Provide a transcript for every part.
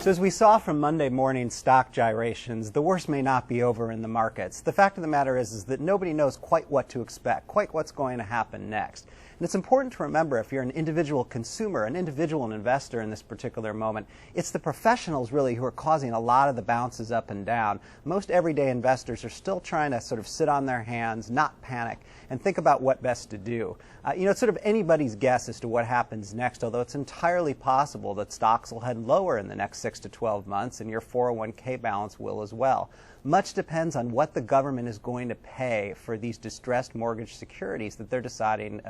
So as we saw from Monday morning's stock gyrations, the worst may not be over in the markets. The fact of the matter is that nobody knows quite what to expect, quite what's going to happen next. And it's important to remember, if you're an individual consumer, an individual investor in this particular moment, it's the professionals really who are causing a lot of the bounces up and down. Most everyday investors are still trying to sort of sit on their hands, not panic, and think about what best to do. It's sort of anybody's guess as to what happens next, although it's entirely possible that stocks will head lower in the next 6 to 12 months, and your 401k balance will as well. Much depends on what the government is going to pay for these distressed mortgage securities that they're deciding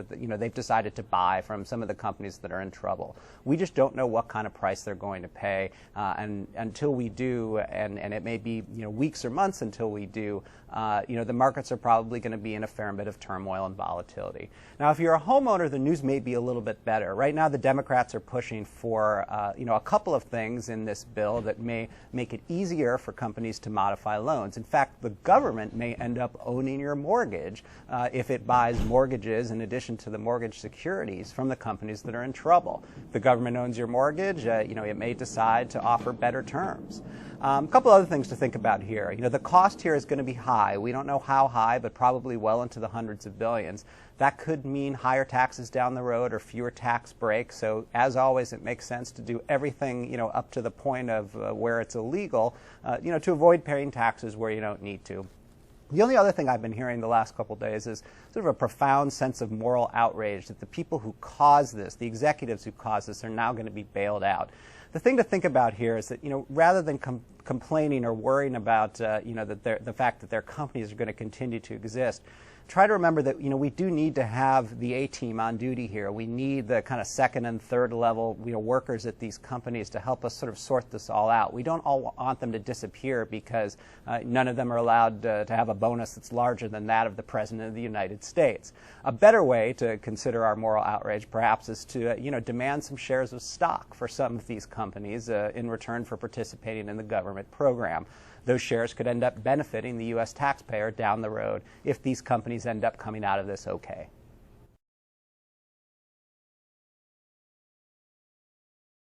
they've decided to buy from some of the companies that are in trouble. We just don't know what kind of price they're going to pay, and until we do, and it may be weeks or months until we do, the markets are probably going to be in a fair bit of turmoil and volatility. Now, if you're a homeowner, the news may be a little bit better. Right now, the Democrats are pushing for a couple of things in this bill that may make it easier for companies to modify loans. In fact, the government may end up owning your mortgage if it buys mortgages in addition to the mortgage securities from the companies that are in trouble. If the government owns your mortgage, it may decide to offer better terms. A couple other things to think about here. The cost here is going to be high. We don't know how high, but probably well into the hundreds of billions. That could mean higher taxes down the road or fewer tax breaks. So, as always, it makes sense to do everything, up to the point of where it's illegal, to avoid paying taxes where you don't need to. The only other thing I've been hearing the last couple of days is sort of a profound sense of moral outrage that the people who caused this, the executives who caused this, are now going to be bailed out. The thing to think about here is that, rather than complaining or worrying about, the fact that their companies are going to continue to exist, try to remember that, we do need to have the A-team on duty here. We need the kind of second and third level, workers at these companies to help us sort of sort this all out. We don't all want them to disappear because none of them are allowed to have a bonus that's larger than that of the President of the United States. A better way to consider our moral outrage, perhaps, is to, demand some shares of stock for some of these companies in return for participating in the government program. Those shares could end up benefiting the U.S. taxpayer down the road if these companies end up coming out of this okay.